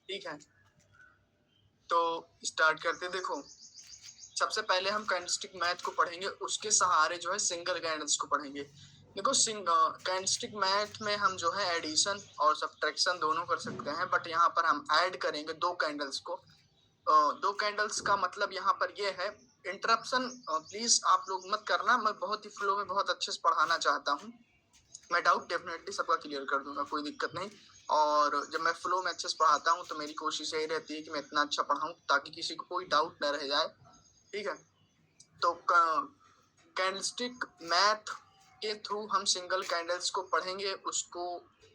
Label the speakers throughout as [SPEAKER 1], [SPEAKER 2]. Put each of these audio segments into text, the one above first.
[SPEAKER 1] ठीक है, तो स्टार्ट करते। देखो, सबसे पहले हम कैंडलस्टिक मैथ को पढ़ेंगे, उसके सहारे जो है सिंगल कैंडल्स को पढ़ेंगे। देखो, कैंडलस्टिक मैथ में हम जो है एडिशन और सब्ट्रैक्शन दोनों कर सकते हैं, बट यहाँ पर हम ऐड करेंगे दो कैंडल्स को। दो कैंडल्स का मतलब यहाँ पर ये है, इंटरप्शन प्लीज आप लोग मत करना, मैं बहुत ही फ्लो में बहुत अच्छे से पढ़ाना चाहता हूँ। मैं डाउट डेफिनेटली सबका क्लियर कर दूंगा, कोई दिक्कत नहीं। और जब मैं फ्लो में अच्छे से पढ़ाता हूँ तो मेरी कोशिश यही रहती है कि मैं इतना अच्छा पढ़ाऊँ ताकि किसी को कोई डाउट न रह जाए। ठीक है, तो कैंडलस्टिक मैथ के थ्रू हम सिंगल कैंडल्स को पढ़ेंगे, उसको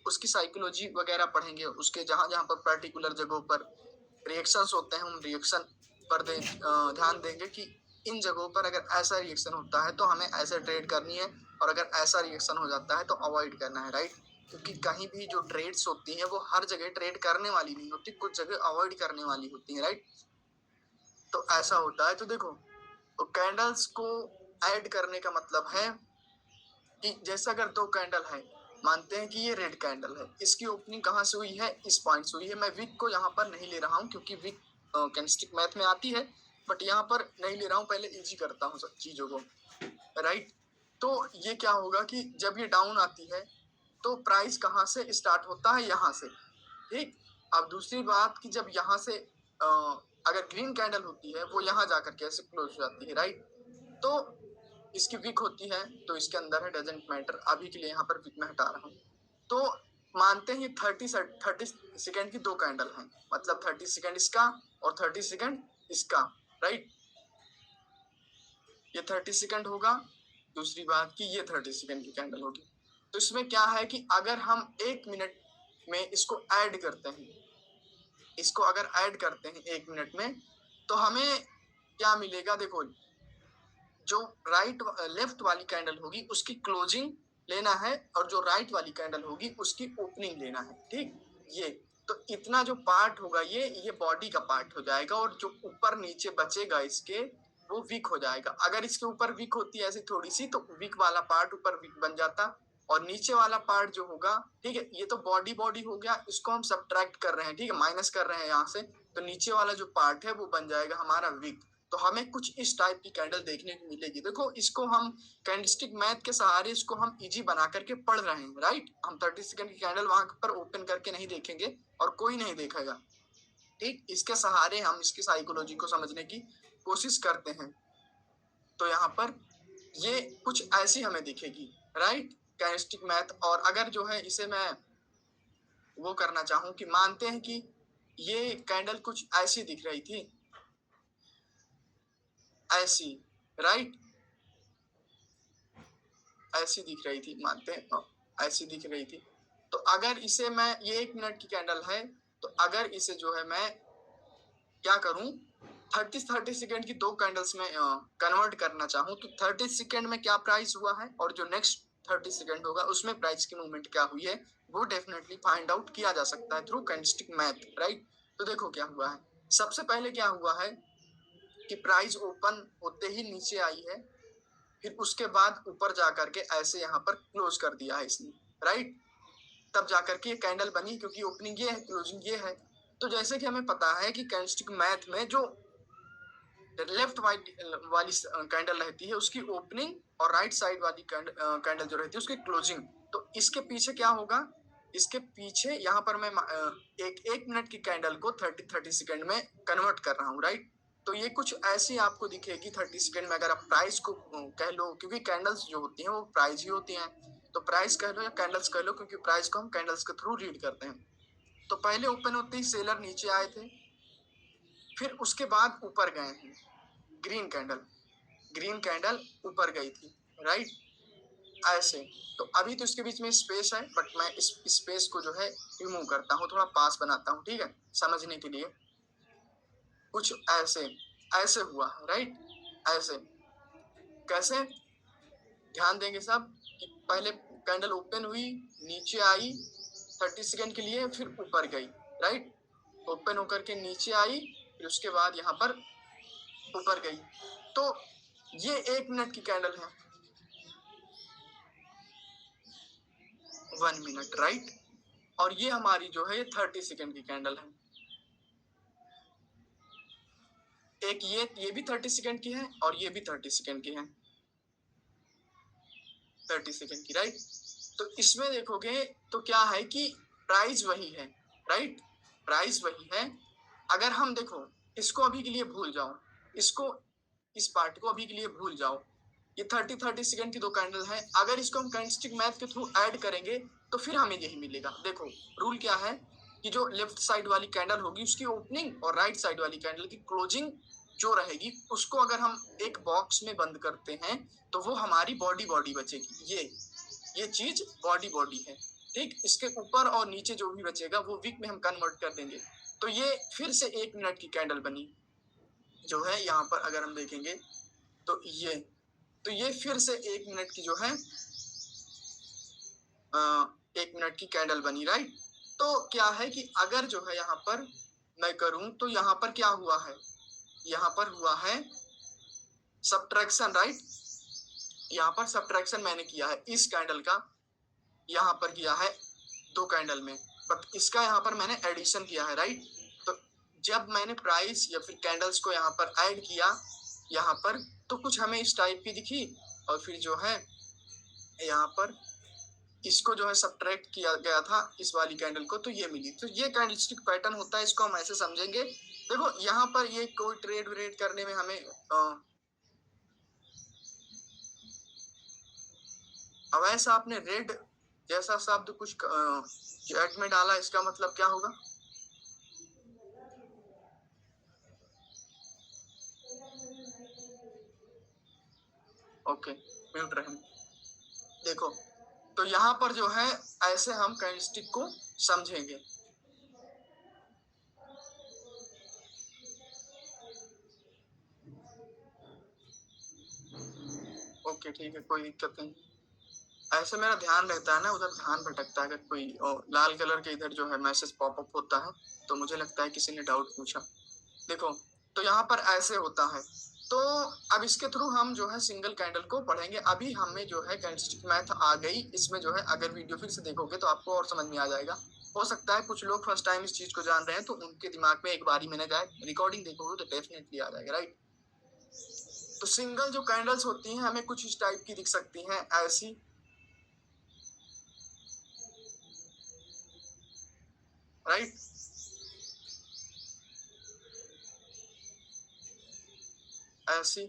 [SPEAKER 1] उसकी साइकोलॉजी वगैरह पढ़ेंगे, उसके जहाँ जहाँ पर पर्टिकुलर जगहों पर रिएक्शंस होते हैं उन रिएक्शन पर ध्यान देंगे कि इन जगहों पर अगर ऐसा रिएक्शन होता है तो हमें ऐसे ट्रेड करनी है, और अगर ऐसा रिएक्शन हो जाता है तो अवॉइड करना है, राइट। क्योंकि कहीं भी जो ट्रेड्स होती हैं वो हर जगह ट्रेड करने वाली नहीं होती, कुछ जगह अवॉइड करने वाली होती है, राइट। तो ऐसा होता है। तो देखो, तो कैंडल्स को ऐड करने का मतलब है कि जैसे अगर दो कैंडल है, मानते हैं कि ये रेड कैंडल है, इसकी ओपनिंग कहाँ से हुई है, इस पॉइंट से हुई है। मैं विक को यहाँ पर नहीं ले रहा हूँ क्योंकि विक कैंडलस्टिक मैथ में आती है, बट यहाँ पर नहीं ले रहा हूँ, पहले इजी करता हूँ सब चीजों को, राइट। तो ये क्या होगा कि जब ये डाउन आती है तो प्राइस कहाँ से स्टार्ट होता है, यहाँ से, ठीक। अब दूसरी बात कि जब यहाँ से अगर ग्रीन कैंडल होती है वो यहाँ जाकर के ऐसे क्लोज हो जाती है, राइट। तो इसकी विक होती है तो इसके अंदर है, डजेंट मैटर, अभी के लिए यहाँ पर विक में हटा रहा हूँ। तो मानते हैं 30 सेकेंड की दो कैंडल हैं, मतलब 30 सेकेंड इसका और 30 सेकेंड इसका, राइट। ये 30 सेकेंड होगा, दूसरी बात कि ये 30 सेकेंड की कैंडल होगी। तो इसमें क्या है कि अगर हम 1 मिनट में इसको ऐड करते हैं, इसको अगर ऐड करते हैं 1 मिनट में, तो हमें क्या मिलेगा। देखो, जो लेफ्ट वाली कैंडल होगी उसकी क्लोजिंग लेना है, और जो राइट वाली कैंडल होगी उसकी ओपनिंग लेना है, ठीक। ये तो इतना जो पार्ट होगा ये बॉडी का पार्ट हो जाएगा, और जो ऊपर नीचे बचेगा इसके वो वीक हो जाएगा। अगर इसके ऊपर वीक होती है ऐसी थोड़ी सी, तो वीक वाला पार्ट ऊपर वीक बन जाता, और नीचे वाला पार्ट जो होगा, ठीक है, ये तो बॉडी हो गया, इसको हम सब्ट्रैक्ट कर रहे हैं, ठीक है, माइनस कर रहे हैं यहाँ से, तो नीचे वाला जो पार्ट है वो बन जाएगा हमारा वीक। तो हमें कुछ इस टाइप की कैंडल देखने को मिलेगी। देखो, इसको हम कैंडलस्टिक मैथ के सहारे इसको हम इजी बना करके पढ़ रहे हैं, राइट। हम 30 सेकंड की कैंडल वहां पर ओपन करके नहीं देखेंगे और कोई नहीं देखेगा, ठीक। इसके सहारे हम इसकी साइकोलॉजी को समझने की कोशिश करते हैं। तो यहाँ पर ये कुछ ऐसी हमें दिखेगी, राइट, कैंडलस्टिक मैथ। और अगर जो है इसे मैं वो करना चाहूँ कि मानते हैं कि ये कैंडल कुछ ऐसी दिख रही थी, ऐसी, राइट, ऐसी दिख रही थी, मानते हैं ऐसी दिख रही थी। तो अगर इसे मैं, ये 1 मिनट की कैंडल है, तो अगर इसे जो है मैं क्या करूं, 30 सेकेंड की दो कैंडल्स में कन्वर्ट करना चाहूं, तो 30 सेकेंड में क्या प्राइस हुआ है और जो नेक्स्ट 30 सेकेंड होगा उसमें प्राइस की मूवमेंट क्या हुई है, वो डेफिनेटली फाइंड आउट किया जा सकता है थ्रू कैंडलस्टिक मैथ, राइट। तो देखो क्या हुआ है, सबसे पहले क्या हुआ है कि प्राइस ओपन होते ही नीचे आई है, फिर उसके बाद ऊपर जाकर के ऐसे यहाँ पर क्लोज कर दिया है इसने, राइट। तब जाकर के ये कैंडल बनी, क्योंकि ओपनिंग ये है, क्लोजिंग ये है। तो जैसे कि हमें पता है कि कैंडलस्टिक मैथ में जो लेफ्ट वाली कैंडल रहती है उसकी ओपनिंग, और राइट साइड वाली कैंडल जो रहती है उसकी क्लोजिंग। तो इसके पीछे क्या होगा, इसके पीछे यहाँ पर मैं एक मिनट की कैंडल को 30 सेकेंड में कन्वर्ट कर रहा हूँ, राइट। तो ये कुछ ऐसी आपको दिखेगी 30 सेकेंड में। अगर आप प्राइस को कह लो, क्योंकि कैंडल्स जो होती हैं वो प्राइस ही होती हैं, तो प्राइस कह लो या कैंडल्स कह लो, क्योंकि प्राइस को हम कैंडल्स के थ्रू रीड करते हैं। तो पहले ओपन होते ही सेलर नीचे आए थे, फिर उसके बाद ऊपर गए हैं, ग्रीन कैंडल ऊपर गई थी, राइट, ऐसे। तो अभी तो इसके बीच में स्पेस है, बट मैं इस स्पेस को जो है रिमूव करता हूँ, थोड़ा पास बनाता हूँ, ठीक है, समझने के लिए। कुछ ऐसे ऐसे हुआ, राइट, ऐसे। कैसे, ध्यान देंगे सब कि पहले कैंडल ओपन हुई, नीचे आई 30 सेकेंड के लिए, फिर ऊपर गई, राइट, ओपन होकर के नीचे आई, फिर उसके बाद यहाँ पर ऊपर गई। तो ये 1 मिनट की कैंडल है, 1 मिनट, राइट। और ये हमारी जो है ये 30 सेकेंड की कैंडल है, एक ये भी 30 सेकंड की है और ये भी 30 सेकंड की है, 30 सेकंड की, राइट। तो इसमें देखोगे तो क्या है कि प्राइस वही है, राइट, प्राइस वही है। अगर हम देखो इसको अभी के लिए भूल जाओ, इसको, इस पार्ट को अभी के लिए भूल जाओ, ये 30 सेकंड की दो कैंडल है। अगर इसको हम कैंडलस्टिक मैथ के थ्रू ऐड करेंगे तो फिर हमें यही मिलेगा। देखो रूल क्या है कि जो लेफ्ट साइड वाली कैंडल होगी उसकी ओपनिंग और राइट साइड वाली कैंडल की क्लोजिंग जो रहेगी उसको अगर हम एक बॉक्स में बंद करते हैं तो वो हमारी बॉडी बॉडी बचेगी। ये चीज बॉडी बॉडी है, ठीक। इसके ऊपर और नीचे जो भी बचेगा वो वीक में हम कन्वर्ट कर देंगे। तो ये फिर से 1 मिनट की कैंडल बनी जो है, यहाँ पर अगर हम देखेंगे तो ये फिर से 1 मिनट की जो है 1 मिनट की कैंडल बनी, राइट। तो क्या है कि अगर जो है यहाँ पर मैं करूं तो यहाँ पर क्या हुआ है, यहाँ पर हुआ है सब्ट्रैक्शन, राइट। यहाँ पर सब्ट्रैक्शन मैंने किया है इस कैंडल का, यहाँ पर किया है 2 कैंडल में, बट इसका यहाँ पर मैंने एडिशन किया है, राइट। तो जब मैंने प्राइस या फिर कैंडल्स को यहाँ पर ऐड किया यहाँ पर तो कुछ हमें इस टाइप की दिखी, और फिर जो है यहाँ पर इसको जो है सब्ट्रैक्ट किया गया था इस वाली कैंडल को, तो ये मिली। तो ये कैंडलस्टिक पैटर्न होता है, इसको हम ऐसे समझेंगे। देखो यहाँ पर ये कोई ट्रेड व्रेड करने में हमें अब ऐसा आपने रेड जैसा शब्द कुछ चैट में डाला, इसका मतलब क्या होगा? ओके, म्यूट रहें। देखो तो यहाँ पर जो है ऐसे हम कैंडलस्टिक को समझेंगे। ओके ठीक है, कोई दिक्कत नहीं। ऐसे मेरा ध्यान रहता है ना, उधर ध्यान भटकता है। अगर कोई लाल कलर के इधर जो है मैसेज पॉपअप होता है तो मुझे लगता है किसी ने डाउट पूछा। देखो तो यहाँ पर ऐसे होता है। तो अब इसके थ्रू हम जो है सिंगल कैंडल को पढ़ेंगे। अभी हमें जो है कैंडलस्टिक मैथ आ गई, इसमें जो है अगर वीडियो फिर से देखोगे तो आपको और समझ में आ जाएगा। हो सकता है कुछ लोग फर्स्ट टाइम इस चीज को जान रहे हैं तो उनके दिमाग में एक बारी मैंने जाए, रिकॉर्डिंग देखोगे तो डेफिनेटली आ जाएगा, राइट। तो सिंगल जो कैंडल्स होती हैं हमें कुछ इस टाइप की दिख सकती हैं, ऐसी, राइट। ऐसी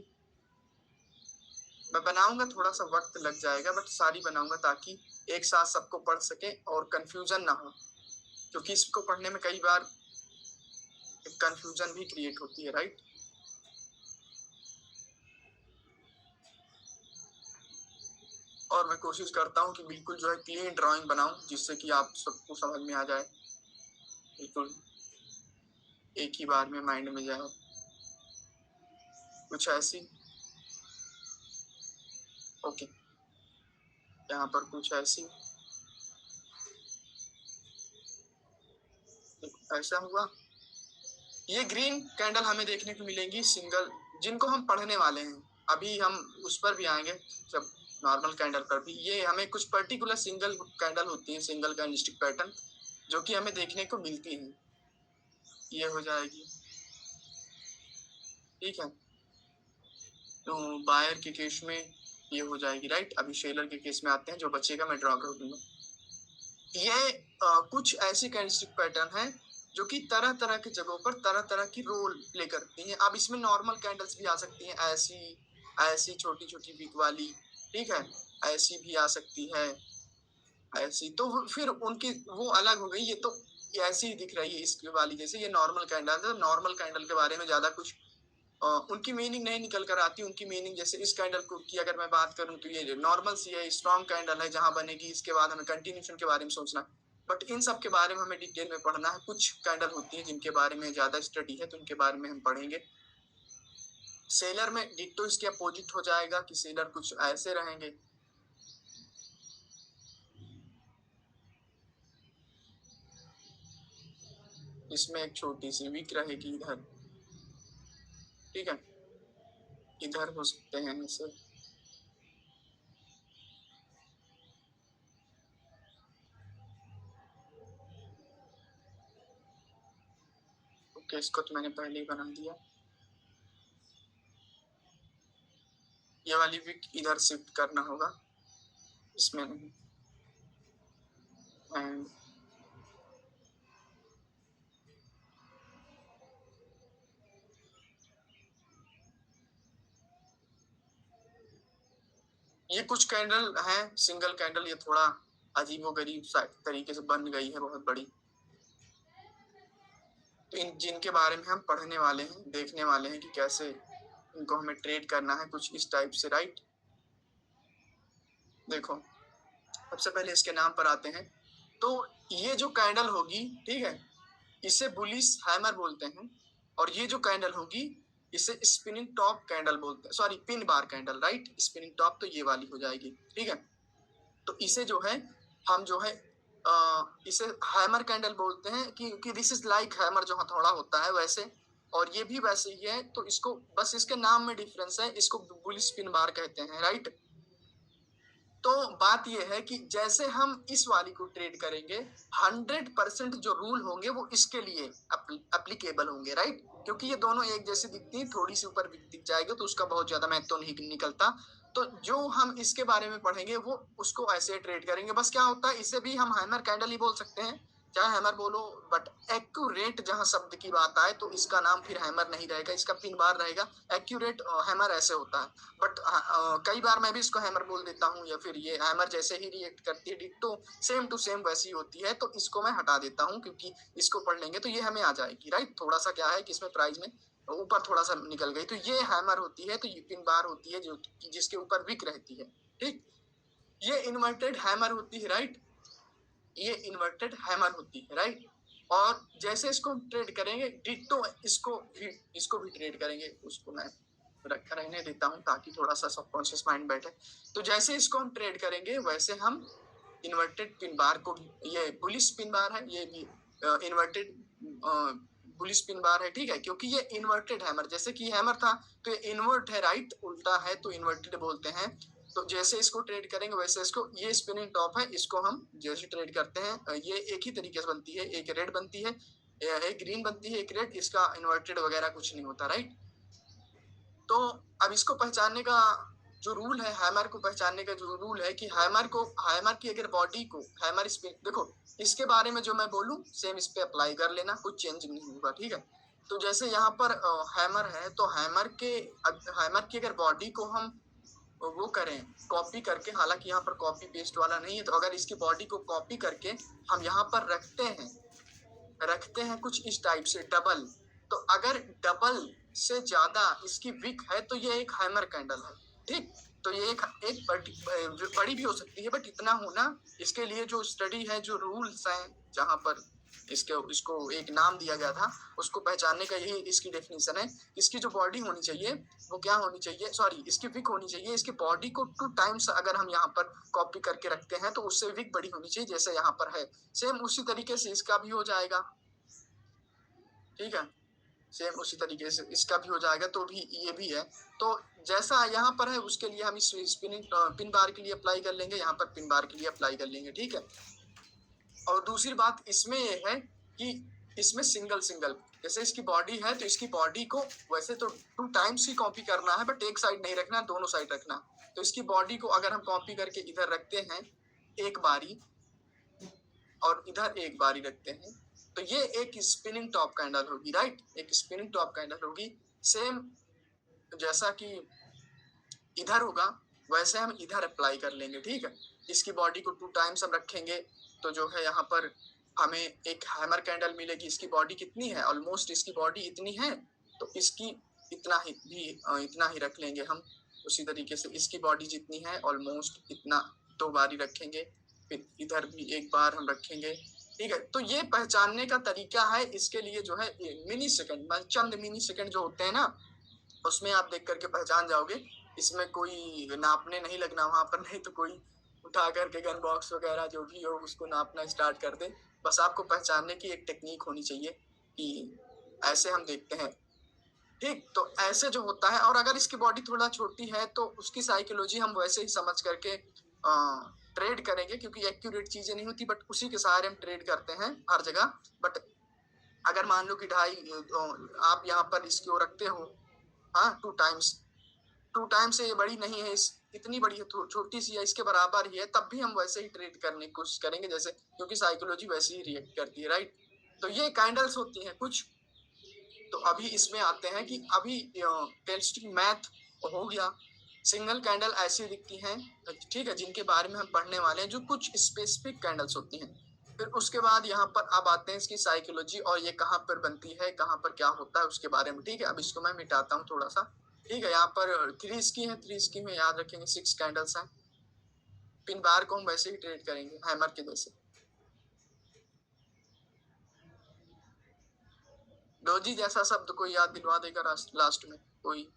[SPEAKER 1] मैं बनाऊंगा, थोड़ा सा वक्त लग जाएगा बट सारी बनाऊंगा ताकि एक साथ सबको पढ़ सके और कंफ्यूजन ना हो, क्योंकि इसको पढ़ने में कई बार कंफ्यूजन भी क्रिएट होती है, राइट। और मैं कोशिश करता हूँ कि बिल्कुल जो है क्लीन ड्राइंग बनाऊं जिससे कि आप सबको समझ में आ जाए, बिल्कुल एक ही बार में माइंड में जाए, कुछ ऐसी। ओके, यहाँ पर कुछ ऐसी, ऐसा हुआ। ये ग्रीन कैंडल हमें देखने को मिलेंगी सिंगल, जिनको हम पढ़ने वाले हैं। अभी हम उस पर भी आएंगे, जब नॉर्मल कैंडल पर भी ये हमें कुछ पर्टिकुलर सिंगल कैंडल होती है, सिंगल कैंडलस्टिक पैटर्न जो कि हमें देखने को मिलती है। ये हो जाएगी, ठीक है। तो बायर के केस में ये हो जाएगी, राइट। अभी शेलर के केस में आते हैं, जो बचेगा मैं ड्रॉ कर दूंगा। ये कुछ ऐसी कैंडलस्टिक पैटर्न है जो कि तरह तरह की जगहों पर तरह तरह की रोल प्ले करती हैं। अब इसमें नॉर्मल कैंडल्स भी आ सकती हैं, ऐसी ऐसी छोटी छोटी विक वाली, ठीक है, ऐसी भी आ सकती है, ऐसी। तो फिर उनकी वो अलग हो गई। ये तो ऐसी ही दिख रही है इसकी वाली जैसे, ये नॉर्मल कैंडल है। नॉर्मल कैंडल के बारे में ज्यादा कुछ उनकी मीनिंग नहीं निकल कर आती। उनकी मीनिंग जैसे इस कैंडल को की अगर मैं बात करूं तो ये नॉर्मल सी है, स्ट्रॉन्ग कैंडल है, जहां बनेगी इसके बाद हमें कंटिन्यूशन के बारे में सोचना है। बट इन सब के बारे में हमें डिटेल में पढ़ना है। कुछ कैंडल होती है जिनके बारे में ज्यादा स्टडी है तो उनके बारे में हम पढ़ेंगे। सेलर में डिट्टो इसके अपोजिट हो जाएगा कि सेलर कुछ ऐसे रहेंगे। इसमें एक छोटी सी वीक रहेगी इधर, ठीक है, इधर हो सकते हैं ऐसे। ओके, इसको तो मैंने पहले ही बना दिया। ये वाली विक इधर शिफ्ट करना होगा, इसमें नहीं। एंड ये कुछ कैंडल है, सिंगल कैंडल, ये थोड़ा अजीबोगरीब तरीके से बन गई है, बहुत बड़ी। तो इन जिनके बारे में हम पढ़ने वाले हैं, देखने वाले हैं कि कैसे इनको हमें ट्रेड करना है, कुछ इस टाइप से, राइट। देखो सबसे पहले इसके नाम पर आते हैं। तो ये जो कैंडल होगी, ठीक है, इसे बुलिश हैमर बोलते हैं। और ये जो कैंडल होगी इसे स्पिनिंग टॉप कैंडल बोलते हैं, sorry pin bar candle, right. Spinning top तो ये वाली हो जाएगी, ठीक है। तो इसे जो है हम जो है इसे हैमर कैंडल बोलते हैं कि दिस इज लाइक हैमर, जो हथौड़ा होता है वैसे, और ये भी वैसे ही है। तो इसको बस इसके नाम में डिफरेंस है, इसको बुलिश पिन बार कहते हैं, राइट। तो बात यह है कि जैसे हम इस वाली को ट्रेड करेंगे, 100% जो रूल होंगे वो इसके लिए एप्लीकेबल होंगे, राइट। क्योंकि ये दोनों एक जैसी दिखती है, थोड़ी सी ऊपर दिख जाएगी तो उसका बहुत ज्यादा महत्व तो नहीं निकलता। तो जो हम इसके बारे में पढ़ेंगे वो उसको ऐसे ट्रेड करेंगे। बस क्या होता है, इसे भी हम हैमर कैंडल ही बोल सकते हैं, चाहे हैमर बोलो, बट एक्यूरेट जहां शब्द की बात आए तो इसका नाम फिर हैमर नहीं रहेगा, इसका पिन बार रहेगा। एक्यूरेट हैमर ऐसे होता है, बट कई बार मैं भी इसको हैमर बोल देता हूँ, या फिर ये हैमर जैसे ही रिएक्ट करती है, डिट्टो सेम टू सेम वैसी होती है, तो इसको मैं हटा देता हूँ क्योंकि इसको पढ़ लेंगे तो ये हमें आ जाएगी, राइट। थोड़ा सा क्या है कि इसमें प्राइस में ऊपर थोड़ा सा निकल गई, तो ये हैमर होती है, तो ये पिन बार होती है जो जिसके ऊपर विक रहती है, ठीक। ये इन्वर्टेड हैमर होती है, राइट। ये इन्वर्टेड हैमर होती है, राइट। और जैसे इसको हम ट्रेड करेंगे, डिट्टो इसको भी ट्रेड करेंगे। उसको मैं रहने देता हूँ ताकि थोड़ा सा सबकॉन्शियस माइंड बैठे। तो जैसे इसको हम ट्रेड करेंगे वैसे हम इन्वर्टेड पिन बार को भी, ये बुलिश पिन बार है, ये भी इन्वर्टेड बुलिश पिन बार है, ठीक है। क्योंकि ये इन्वर्टेड हैमर, जैसे कि हैमर था तो ये इन्वर्ट है, राइट, उल्टा है तो इन्वर्टेड बोलते हैं। तो जैसे इसको ट्रेड करेंगे वैसे इसको, ये स्पिनिंग टॉप है, इसको हम जैसे ट्रेड करते हैं ये एक ही तरीके से बनती है, एक रेड बनती है, एक ग्रीन बनती है, एक रेड, इसका इन्वर्टेड वगैरह कुछ नहीं होता, राइट। तो अब इसको पहचानने का जो रूल है, हैमर को पहचानने का जो रूल है कि हैमर की अगर बॉडी को हैमर स्पिन, देखो इसके बारे में जो मैं बोलूं सेम इस पे अप्लाई कर लेना, कुछ चेंज नहीं होगा, ठीक है। तो जैसे यहाँ पर हैमर है, तो हैमर की अगर बॉडी को हम वो करें कॉपी करके, हालांकि यहाँ पर कॉपी पेस्ट वाला नहीं है, तो अगर इसकी बॉडी को कॉपी करके हम यहाँ पर रखते हैं कुछ इस टाइप से डबल, तो अगर डबल से ज्यादा इसकी विक है तो ये एक हैमर कैंडल है, ठीक। तो ये एक बड़ी भी हो सकती है, बट इतना होना, इसके लिए जो स्टडी है, जो रूल्स हैं, जहां पर इसको एक नाम दिया गया था, उसको पहचानने का यही इसकी डेफिनेशन है। इसकी जो बॉडी होनी चाहिए वो क्या होनी चाहिए, सॉरी इसकी विक होनी चाहिए, इसकी बॉडी को 2 टाइम्स अगर हम यहाँ पर कॉपी करके रखते हैं तो उससे विक बड़ी होनी चाहिए, जैसे यहाँ पर है। सेम उसी तरीके से इसका भी हो जाएगा, ठीक है। सेम उसी तरीके से इसका भी हो जाएगा, तो भी ये भी है। तो जैसा यहाँ पर है उसके लिए हम इस स्पिनिंग पिन बार के लिए अप्लाई कर लेंगे, यहाँ पर पिन बार के लिए अप्लाई कर लेंगे, ठीक है। और दूसरी बात इसमें ये है कि इसमें सिंगल सिंगल, जैसे इसकी बॉडी है तो इसकी बॉडी को वैसे तो 2 टाइम्स ही कॉपी करना है, बट एक साइड नहीं रखना, दोनों साइड रखना। तो इसकी बॉडी को अगर हम कॉपी करके इधर रखते हैं एक बारी, और इधर एक बारी रखते हैं, तो ये एक स्पिनिंग टॉप कैंडल होगी, राइट। एक स्पिनिंग टॉप कैंडल होगी। सेम जैसा कि इधर होगा वैसे हम इधर अप्लाई कर लेंगे, ठीक है। इसकी बॉडी को 2 टाइम्स हम रखेंगे, तो जो है यहाँ पर हमें एक हैमर कैंडल मिलेगी। इसकी बॉडी कितनी है, ऑलमोस्ट इसकी बॉडी इतनी है, तो इसकी इतना ही रख लेंगे हम। उसी तरीके से इसकी बॉडी जितनी है ऑलमोस्ट इतना 2 बारी रखेंगे, फिर इधर भी एक बार हम रखेंगे, ठीक है। तो ये पहचानने का तरीका है, इसके लिए जो है मिनी सेकंड, चंद मिनी सेकंड जो होते हैं ना, उसमें आप देख करके पहचान जाओगे। इसमें कोई नापने नहीं लगना वहां पर, नहीं तो कोई उठा करके गन बॉक्स वगैरह जो भी हो उसको नापना स्टार्ट कर दे। बस आपको पहचानने की एक टेक्निक होनी चाहिए कि ऐसे हम देखते हैं, ठीक। तो ऐसे जो होता है, और अगर इसकी बॉडी थोड़ा छोटी है तो उसकी साइकोलॉजी हम वैसे ही समझ करके ट्रेड करेंगे, क्योंकि एक्यूरेट चीजें नहीं होती, बट उसी के सहारे हम ट्रेड करते हैं हर जगह। बट अगर मान लो कि आप यहाँ पर इसको रखते हो, हाँ, 2 टाइम्स, 2 टाइम से ये बड़ी नहीं है, इस इतनी बड़ी है, तो छोटी सी है, इसके बराबर ही है, तब भी हम वैसे ही ट्रेड करने की कोशिश करेंगे जैसे, क्योंकि साइकोलॉजी वैसे ही रिएक्ट करती है, राइट। तो ये कैंडल्स होती हैं कुछ। तो अभी इसमें आते हैं कि अभी कैंडलस्टिक मैथ हो गया, सिंगल कैंडल ऐसी दिखती हैं, ठीक है, जिनके बारे में हम पढ़ने वाले हैं, जो कुछ स्पेसिफिक कैंडल्स होती हैं। फिर उसके बाद यहाँ पर अब आते हैं इसकी साइकोलॉजी, और ये कहाँ पर बनती है, कहाँ पर क्या होता है उसके बारे में, ठीक है। अब इसको मैं मिटाता हूँ थोड़ा सा, ठीक है। यहाँ पर 3 स्की है, 3 स्की में याद रखेंगे 6 कैंडल्स हैं। पिन बार को हम वैसे ही ट्रेड करेंगे हैमर के जैसे। डोजी जैसा शब्द कोई याद दिलवा देगा लास्ट में कोई?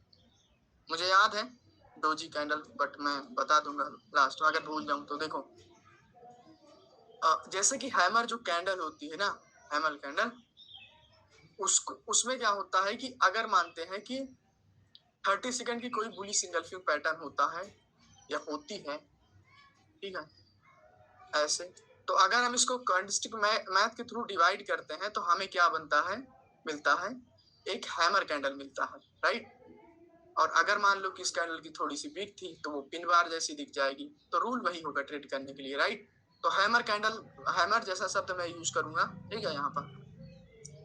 [SPEAKER 1] मुझे याद है डोजी कैंडल, बट मैं बता दूंगा लास्ट में अगर भूल जाऊं तो। देखो जैसे कि हैमर जो कैंडल होती है ना, हैमर कैंडल, उसमें क्या होता है कि अगर मानते हैं कि 30 सेकंड की कोई बुली सिंगल व्यू पैटर्न होता है या होती है, ठीक है, ऐसे, तो अगर हम इसको कैंडलस्टिक मैथ के थ्रू डिवाइड करते हैं तो हमें क्या बनता है, मिलता है एक हैमर कैंडल मिलता है, राइट। और अगर मान लो कि इस कैंडल की थोड़ी सी वीक थी तो वो पिन बार जैसी दिख जाएगी, तो रूल वही होगा ट्रेड करने के लिए, राइट। तो हैमर कैंडल, हैमर जैसा शब्द मैं यूज करूंगा, ठीक है, यहाँ पर,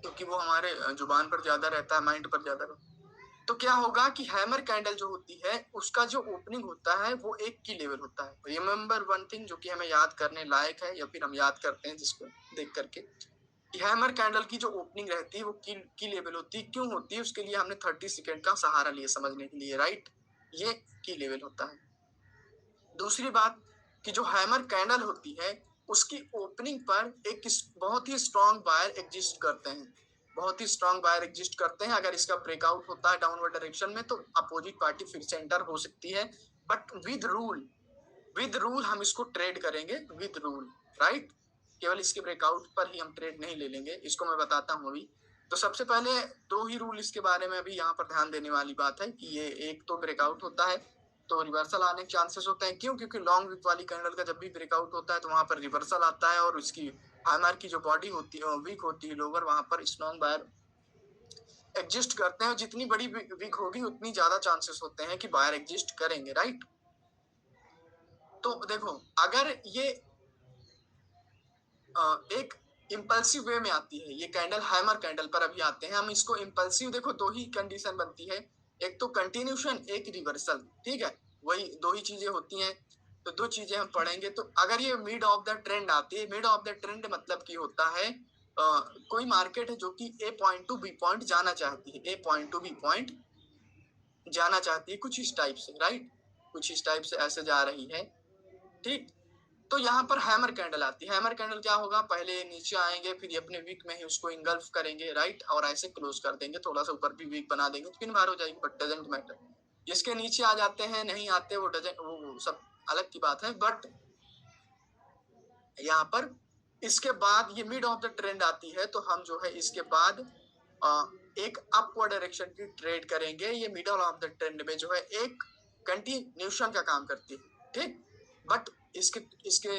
[SPEAKER 1] क्योंकि वो हमारे जुबान पर ज्यादा रहता है, माइंड पर ज्यादा रहता है। तो क्या होगा कि हैमर कैंडल जो होती है उसका जो ओपनिंग होता है वो 1 की लेवल होता है। रिमेम्बर वन थिंग जो कि हमें याद करने लायक है, या फिर हम याद करते हैं जिसको देख करके, कि हैमर कैंडल की जो ओपनिंग रहती है वो की लेवल होती है। क्यों होती है? उसके लिए हमने 30 सेकेंड का सहारा लिया समझने के लिए, राइट। ये की लेवल होता है। दूसरी बात कि जो हैमर कैंडल होती है उसकी ओपनिंग पर एक बहुत ही स्ट्रॉन्ग बायर एग्जिस्ट करते हैं, बहुत ही स्ट्रॉन्ग बायर एग्जिस्ट करते हैं। अगर इसका ब्रेकआउट होता है डाउनवर्ड डायरेक्शन में तो अपोजिट पार्टी फिर से एंटर हो सकती है, बट विद रूल हम इसको ट्रेड करेंगे, विद रूल, राइट। केवल इसके ब्रेकआउट पर ही हम ट्रेड नहीं ले लेंगे, इसको मैं बताता हूँ अभी। तो सबसे पहले 2 ही रूल इसके बारे में अभी यहाँ पर ध्यान देने वाली बात है कि ये एक तो ब्रेकआउट होता है तो रिवर्सल आने के चांसेस होते हैं। क्यों? क्योंकि लॉन्ग विक वाली कैंडल का जब भी ब्रेकआउट होता है तो वहां पर रिवर्सल आता है, और उसकी हैमर की जो बॉडी होती है वीक होती है लोअर, वहां पर स्ट्रॉन्ग बायर एग्जिस्ट करते हैं। जितनी बड़ी वीक होगी उतनी ज्यादा चांसेस होते हैं कि बायर एग्जिस्ट करेंगे, राइट। तो देखो अगर ये एक इम्पल्सिव वे में आती है ये कैंडल, हैमर कैंडल पर अभी आते हैं हम इसको। इम्पल्सिव देखो 2 ही कंडीशन बनती है, एक तो कंटिन्यूशन, एक रिवर्सल, ठीक है, वही 2 ही चीजें होती हैं। तो 2 चीजें हम पढ़ेंगे। तो अगर ये मिड ऑफ द ट्रेंड आती है, मिड ऑफ द ट्रेंड मतलब की होता है कोई मार्केट है जो कि ए पॉइंट टू बी पॉइंट जाना चाहती है, ए पॉइंट टू बी पॉइंट जाना चाहती है, कुछ इस टाइप से, राइट, कुछ इस टाइप से ऐसे जा रही है, ठीक। तो यहाँ पर हैमर कैंडल आती है। हैमर कैंडल क्या होगा, पहले नीचे आएंगे फिर अपने वीक में ही उसको इंगल्फ करेंगे, राइट, और ऐसे क्लोज कर देंगे, थोड़ा सा ऊपर भी वीक बना देंगे, पिन बार हो जाएगी, बट डजंट मैटर। जिसके नीचे आ जाते हैं, नहीं आते, वो डजंट, वो सब अलग की बात है। बट यहाँ पर इसके बाद ये मिड ऑफ द ट्रेंड आती है तो हम जो है इसके बाद एक अपवर्ड डायरेक्शन की ट्रेड करेंगे। ये मिडल ऑफ द ट्रेंड में जो है एक कंटिन्यूशन का काम करती है, ठीक। बट इसके इसके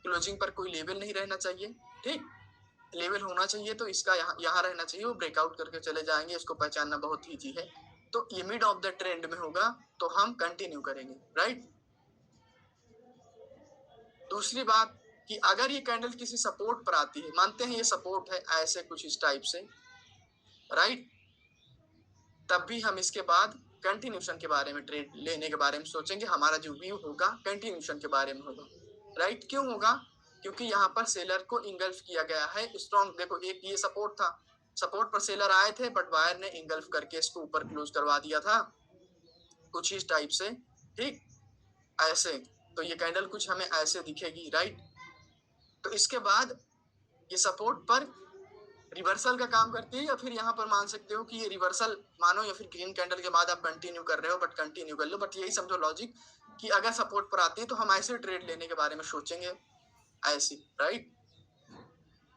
[SPEAKER 1] क्लोजिंग पर कोई लेवल नहीं रहना चाहिए, ठीक। लेवल होना चाहिए तो इसका यहाँ रहना चाहिए, वो ब्रेकआउट करके चले जाएंगे, इसको पहचानना बहुत ईजी है। तो ये मिड ऑफ द ट्रेंड में होगा तो हम कंटिन्यू करेंगे, राइट। दूसरी बात कि अगर ये कैंडल किसी सपोर्ट पर आती है, मानते हैं ये सपोर्ट है ऐसे कुछ इस टाइप से, राइट, तब भी हम इसके बाद कंटिन्यूशन के बारे में, ट्रेड लेने के बारे में सोचेंगे। हमारा जो व्यू होगा कंटिन्यूशन के बारे में होगा, राइट। क्यों होगा? क्योंकि यहाँ पर सेलर को इंगल्फ किया गया है स्ट्रॉन्ग। देखो एक ये सपोर्ट था, सपोर्ट पर सेलर आए थे बट बायर ने इंगल्फ करके इसको ऊपर क्लोज करवा दिया था, कुछ इस टाइप से, ठीक, ऐसे। तो ये कैंडल कुछ हमें ऐसे दिखेगी, राइट। तो इसके बाद ये सपोर्ट पर रिवर्सल का काम करती है, या फिर यहाँ पर मान सकते हो कि ये रिवर्सल मानो, या फिर ग्रीन कैंडल के बाद आप कंटिन्यू कर रहे हो, बट कंटिन्यू कर लो। बट यही समझो लॉजिक कि अगर सपोर्ट पर आती है तो हम ऐसे ट्रेड लेने के बारे में सोचेंगे, ऐसी, राइट।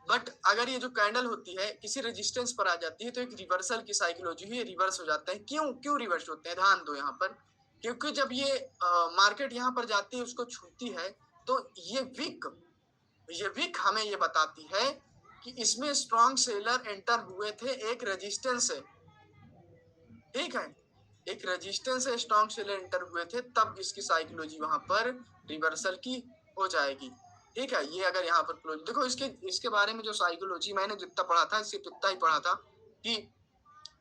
[SPEAKER 1] बट अगर ये जो कैंडल होती है किसी रेजिस्टेंस पर आ जाती है तो एक रिवर्सल की साइकोलॉजी है, रिवर्स हो जाता है। क्यों क्यों रिवर्स होते हैं, ध्यान दो यहाँ पर। क्योंकि जब ये मार्केट यहाँ पर जाती है, उसको छूती है, तो ये वीक हमें ये बताती है कि इसमें स्ट्रॉन्ग सेलर एंटर हुए थे एक रेजिस्टेंस से, ठीक है। एक रेजिस्टेंस से स्ट्रॉन्ग सेलर एंटर हुए थे, तब इसकी साइकोलॉजी वहां पर रिवर्सल की हो जाएगी। ठीक है, ये अगर यहाँ पर क्लोज देखो, इसके बारे में जो साइकोलॉजी मैंने जितना पढ़ा था, सिर्फ इतना ही पढ़ा था कि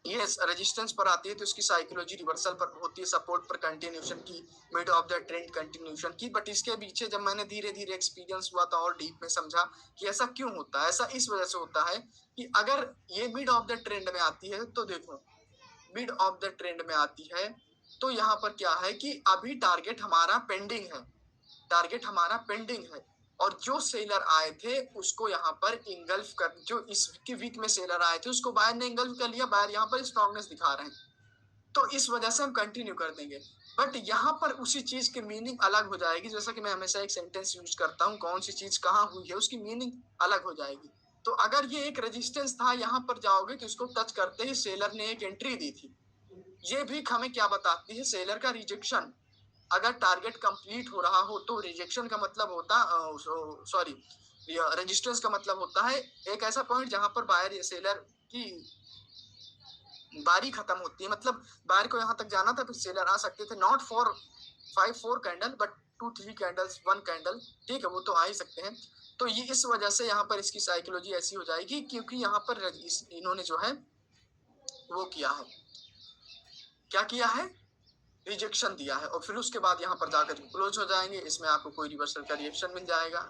[SPEAKER 1] ये रेजिस्टेंस पर आती है तो इसकी साइकोलॉजी रिवर्सल पर होती है, सपोर्ट पर कंटिन्यूशन की, mid of the trend continuation की। बट इसके पीछे जब मैंने धीरे धीरे एक्सपीरियंस हुआ था और डीप में समझा कि ऐसा क्यों होता है, ऐसा इस वजह से होता है कि अगर ये मिड ऑफ द ट्रेंड में आती है तो देखो, मिड ऑफ द ट्रेंड में आती है तो यहाँ पर क्या है कि अभी टारगेट हमारा पेंडिंग है, टारगेट हमारा पेंडिंग है, और जो सेलर आए थे उसको यहाँ पर इंगल्फ कर, जो इसके वीक में सेलर आए थे उसको बायर ने इंगल्फ कर लिया, बायर यहाँ पर स्ट्रॉन्गनेस दिखा रहे हैं, तो इस वजह से हम कंटिन्यू कर देंगे। बट यहाँ पर उसी चीज की मीनिंग अलग हो जाएगी, जैसा कि मैं हमेशा एक सेंटेंस यूज करता हूँ, कौन सी चीज कहाँ हुई है उसकी मीनिंग अलग हो जाएगी। तो अगर ये एक रेजिस्टेंस था, यहाँ पर जाओगे तो इसको टच करते ही सेलर ने एक एंट्री दी थी, ये भी हमें क्या बताती है, सेलर का रिजेक्शन। अगर टारगेट कंप्लीट हो रहा हो तो रिजेक्शन का मतलब होता, सॉरी, रेजिस्टेंस का मतलब होता है एक ऐसा पॉइंट जहां पर बायर या सेलर की बारी खत्म होती है, मतलब बायर को यहां तक जाना था, फिर सेलर आ सकते थे, not for 5-4 candle but 2-3 candles, 1 candle, ठीक है, वो तो आ ही सकते हैं। तो ये इस वजह से यहाँ पर इसकी साइकोलॉजी ऐसी हो जाएगी, क्योंकि यहाँ पर इन्होंने जो है वो किया है, क्या किया है, रिजेक्शन दिया है, और फिर उसके बाद यहाँ पर जाकर क्लोज हो जाएंगे, इसमें आपको कोई रिवर्सल का रिएक्शन मिल जाएगा,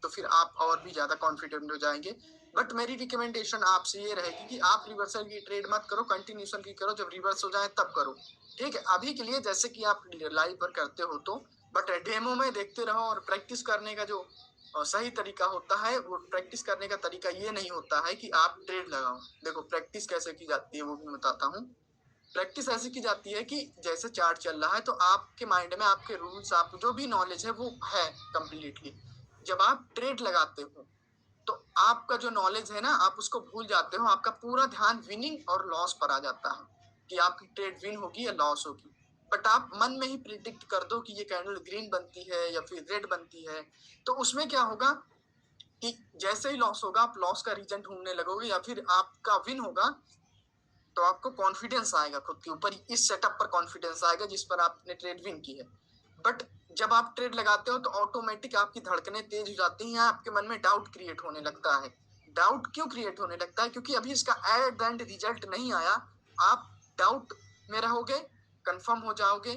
[SPEAKER 1] तो फिर आप और भी ज्यादा कॉन्फिडेंट हो जाएंगे। बट मेरी रिकमेंडेशन आपसे ये रहेगी कि आप रिवर्सल की ट्रेड मत करो, कंटिन्यूशन की करो, जब रिवर्स हो जाए तब करो, ठीक है। अभी के लिए जैसे कि आप लाइव पर करते हो तो, बट डेमो में देखते रहो, और प्रैक्टिस करने का जो सही तरीका होता है, वो प्रैक्टिस करने का तरीका ये नहीं होता है कि आप ट्रेड लगाओ। देखो प्रैक्टिस कैसे की जाती है वो भी बताता हूँ। प्रैक्टिस ऐसी की जाती है कि जैसे चार्ट चल रहा है तो आपके माइंड में आपके रूल्स, आप जो भी नॉलेज है वो है कंप्लीटली। जब आप ट्रेड लगाते हो तो आपका जो नॉलेज है ना, आप उसको भूल जाते हो, आपका पूरा ध्यान विनिंग और लॉस पर आ जाता है कि आपकी ट्रेड विन होगी या लॉस होगी। बट आप मन में ही प्रिडिक्ट कर दो कि ये कैंडल ग्रीन बनती है या फिर रेड बनती है, तो उसमें क्या होगा कि जैसे ही लॉस होगा आप लॉस का रीजन ढूंढने लगोगे, या फिर आपका विन होगा तो आपको कॉन्फिडेंस आएगा खुद के ऊपर, इस सेटअप पर कॉन्फिडेंस आएगा जिस पर आपने ट्रेड विन की है। बट जब आप ट्रेड लगाते हो तो ऑटोमेटिक आपकी धड़कनें तेज हो जाती हैं, आपके मन में डाउट क्रिएट होने लगता है। डाउट क्यों क्रिएट होने लगता है, क्योंकि अभी इसका एट द एंड रिजल्ट नहीं आया, आप डाउट में रहोगे, कंफर्म हो जाओगे,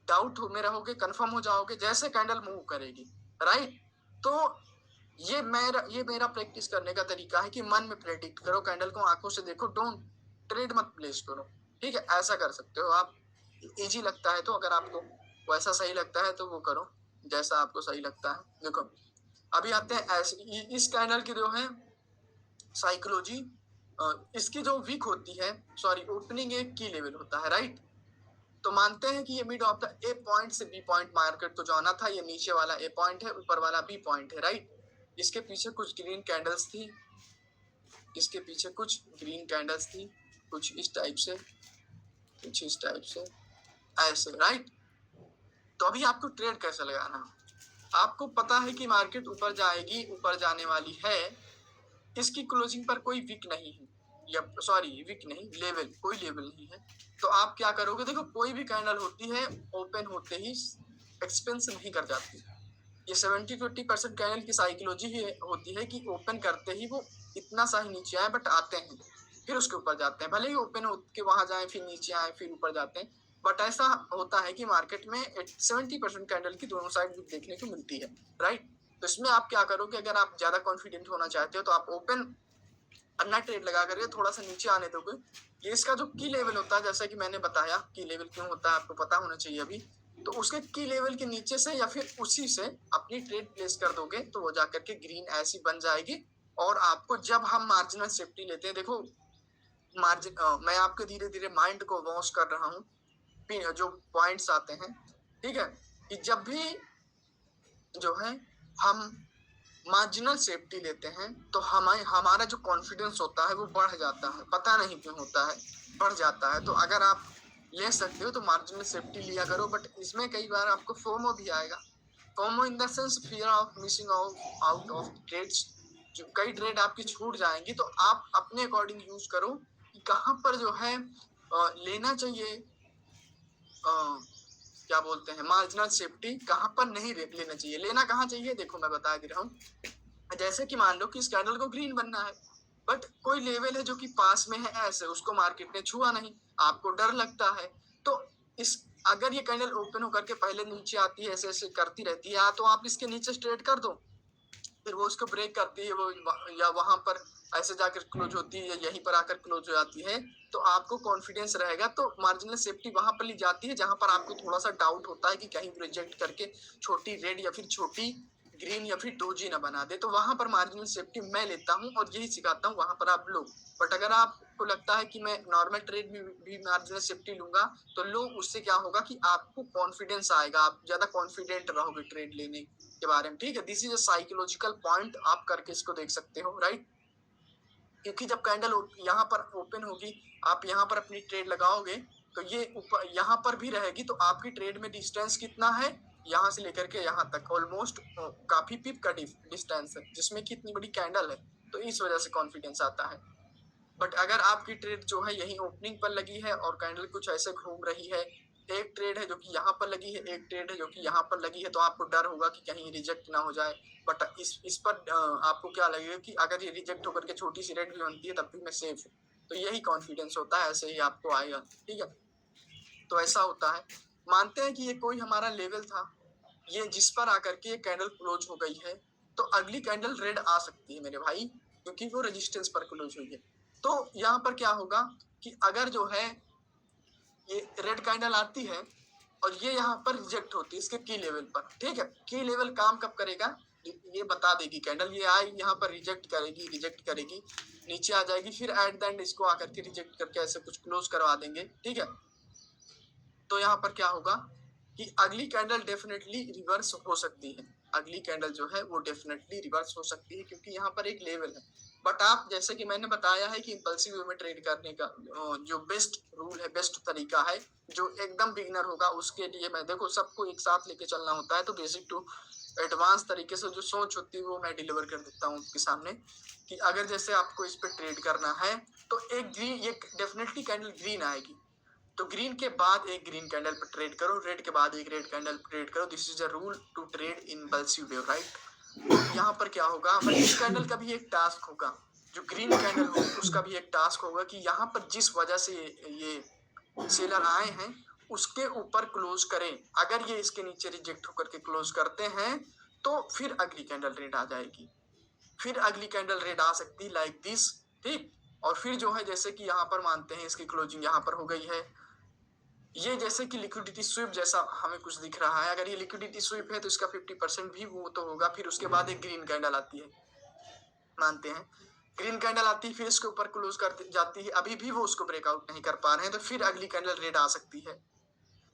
[SPEAKER 1] डाउट में रहोगे, कंफर्म हो जाओगे जैसे कैंडल मूव करेगी, राइट। तो ये मेरा प्रैक्टिस करने का तरीका है कि मन में प्रेडिक्ट करो, कैंडल को आंखों से देखो, डोंट ट्रेड मत प्लेस करो, ठीक है, ऐसा कर सकते हो आप। इजी लगता है तो, अगर आपको वैसा सही लगता है तो वो करो, जैसा आपको सही लगता है। देखो अभी आते हैं ऐसे इस कैंडल की जो है साइकोलॉजी, इसकी जो वीक होती है, सॉरी, ओपनिंग एक की लेवल होता है, राइट। तो मानते हैं कि ये mid of the A point से बी पॉइंट मार्केट को जाना था, ये नीचे वाला ए पॉइंट है, ऊपर वाला बी पॉइंट है, राइट। इसके पीछे कुछ ग्रीन कैंडल्स थी, इसके पीछे कुछ ग्रीन कैंडल्स थी, कुछ इस टाइप से, कुछ इस टाइप से, ऐसे, राइट। तो अभी आपको ट्रेड कैसे लगाना, आपको पता है कि मार्केट ऊपर जाएगी, ऊपर जाने वाली है, इसकी क्लोजिंग पर कोई विक नहीं है, या सॉरी विक नहीं, लेवल, कोई लेवल नहीं है। तो आप क्या करोगे, देखो कोई भी कैंडल होती है ओपन होते ही एक्सपेंस नहीं कर जाती, ये 70-80% कैंडल की साइकोलॉजी ही होती है कि ओपन करते ही वो इतना सा ही नीचे आए, बट आते हैं फिर उसके ऊपर जाते हैं, भले ही ओपन होके वहां जाए फिर नीचे आए फिर ऊपर जाते हैं। बट ऐसा होता है कि मार्केट में 70% कैंडल की दोनों साइड देखने को मिलती है, राइट। तो इसमें आप क्या करोगे, अगर आप ज्यादा कॉन्फिडेंट होना चाहते हो तो आप ओपन अन्ना ट्रेड लगा करके थोड़ा सा नीचे आने दोगे। ये इसका जो की लेवल होता है, जैसा कि मैंने बताया की लेवल क्यों होता है आपको पता होना चाहिए अभी, तो उसके की लेवल के नीचे से या फिर उसी से अपनी ट्रेड प्लेस कर दोगे तो वो जाकर के ग्रीन ऐसी बन जाएगी। और आपको जब हम मार्जिनल सेफ्टी लेते हैं, देखो मार्जिन, मैं आपके धीरे धीरे माइंड को वॉश कर रहा हूँ, जो पॉइंट्स आते हैं, ठीक है, कि जब भी जो है हम मार्जिनल सेफ्टी लेते हैं तो हमारा जो कॉन्फिडेंस होता है वो बढ़ जाता है, पता नहीं क्यों होता है, बढ़ जाता है। तो अगर आप ले सकते हो तो मार्जिनल सेफ्टी लिया करो, बट इसमें कई बार आपको फोमो भी आएगा, FOMO in the sense fear of missing out of trades, जो कई ट्रेड आपकी छूट जाएंगी, तो आप अपने अकॉर्डिंग यूज करो कि कहाँ पर जो है लेना चाहिए, क्या बोलते हैं, मार्जिनल सेफ्टी कहाँ पर नहीं लेना चाहिए। लेना कहाँ चाहिए, देखो मैं बता दे रहा हूँ। जैसे कि मान लो कि इस कैंडल को ग्रीन बनना है, बट कोई लेवल है जो कि पास में है ऐसे, उसको मार्केट ने छुआ नहीं, आपको डर लगता है, तो इस अगर ये कैंडल ओपन होकर के पहले नीचे आती है, ऐसे ऐसे करती रहती है, या तो आप इसके नीचे स्ट्रेट कर दो, फिर वो उसको ब्रेक करती है, वो या वहां पर ऐसे जाकर क्लोज होती है, या यहीं पर आकर क्लोज हो जाती है, तो आपको कॉन्फिडेंस रहेगा, तो मार्जिनल सेफ्टी वहां पर ली जाती है जहां पर आपको थोड़ा सा डाउट होता है कि कहीं रिजेक्ट करके छोटी रेड या फिर छोटी ग्रीन या फिर डोजी ना बना दे, तो वहां पर मार्जिनल सेफ्टी मैं लेता हूँ और यही सिखाता हूँ, वहां पर आप लो। बट अगर आपको लगता है कि मैं नॉर्मल ट्रेड में भी मार्जिनल सेफ्टी लूंगा, तो लो, उससे क्या होगा कि आपको कॉन्फिडेंस आएगा, आप ज्यादा कॉन्फिडेंट रहोगे ट्रेड लेने के बारे में, ठीक है। This is a psychological point, आप करके इसको देख सकते हो, राइट। क्योंकि जब कैंडल यहाँ पर ओपन होगी, आप यहाँ पर अपनी ट्रेड लगाओगे, तो ये ऊपर यहाँ पर भी रहेगी, तो आपकी ट्रेड में डिस्टेंस कितना है, यहाँ से लेकर के यहाँ तक ऑलमोस्ट काफी पिप का डिस्टेंस है, जिसमें कि इतनी बड़ी कैंडल है, तो इस वजह से कॉन्फिडेंस आता है। बट अगर आपकी ट्रेड जो है यही ओपनिंग पर लगी है और कैंडल कुछ ऐसे घूम रही है, एक ट्रेड है जो कि यहाँ पर लगी है, एक ट्रेड है जो कि यहाँ पर लगी है, तो आपको डर होगा कि कहीं रिजेक्ट ना हो जाए। बट इस पर आपको क्या लगेगा कि अगर ये रिजेक्ट होकर के छोटी सी रेड भी बनती है तब भी मैं सेफ हूँ, तो यही कॉन्फिडेंस होता है, ऐसे ही आपको आएगा, ठीक है। तो ऐसा होता है, मानते हैं कि ये कोई हमारा लेवल था, ये जिस पर आकर के कैंडल क्लोज हो गई है, तो अगली कैंडल रेड आ सकती है मेरे भाई, क्योंकि वो रेजिस्टेंस पर क्लोज हुई है। तो यहाँ पर क्या होगा कि अगर जो है ये रेड कैंडल आती है और ये यहाँ पर रिजेक्ट होती है इसके की लेवल पर, ठीक है। की लेवल काम कब करेगा, ये बता देगी कैंडल, ये आई यहाँ पर रिजेक्ट करेगी, नीचे आ जाएगी, फिर एट द एंड इसको आकर के रिजेक्ट करके ऐसे कुछ क्लोज करवा देंगे, ठीक है। तो यहाँ पर क्या होगा कि अगली कैंडल डेफिनेटली रिवर्स हो सकती है, अगली कैंडल जो है वो डेफिनेटली रिवर्स हो सकती है, क्योंकि यहाँ पर एक लेवल है। बट आप जैसे कि मैंने बताया है कि इम्पल्सिव वे में ट्रेड करने का जो बेस्ट रूल है, बेस्ट तरीका है, जो एकदम बिगिनर होगा उसके लिए, मैं देखो सबको एक साथ लेके चलना होता है, तो बेसिक टू एडवांस तरीके से जो सोच होती है वो मैं डिलीवर कर देता हूँ आपके सामने, कि अगर जैसे आपको इस पर ट्रेड करना है, तो एक ग्रीन, एक डेफिनेटली कैंडल ग्रीन आएगी, तो ग्रीन के बाद एक ग्रीन कैंडल पर ट्रेड करो, रेड के बाद एक रेड कैंडल पर ट्रेड करो, this is a rule to trade in impulsive wave, right. तो यहाँ पर क्या होगा, इस कैंडल का भी एक टास्क होगा, जो ग्रीन कैंडल होगी उसका भी एक टास्क होगा कि यहाँ पर जिस वजह से ये सेलर आए हैं उसके ऊपर क्लोज करें। अगर ये इसके नीचे रिजेक्ट होकर के क्लोज करते हैं, तो फिर अगली कैंडल रेड आ जाएगी, फिर अगली कैंडल रेड आ सकती है लाइक दिस, ठीक। और फिर जो है जैसे कि यहाँ पर मानते हैं इसकी क्लोजिंग यहाँ पर हो गई है, ये जैसे कि लिक्विडिटी स्वीप जैसा हमें कुछ दिख रहा है, अगर ये लिक्विडिटी स्वीप है तो इसका 50% भी वो तो होगा, फिर उसके बाद एक ग्रीन कैंडल आती है, मानते हैं ग्रीन कैंडल आती है, फिर इसके ऊपर क्लोज कर जाती है, अभी भी वो उसको ब्रेकआउट नहीं कर पा रहे हैं, तो फिर अगली कैंडल रेड आ सकती है,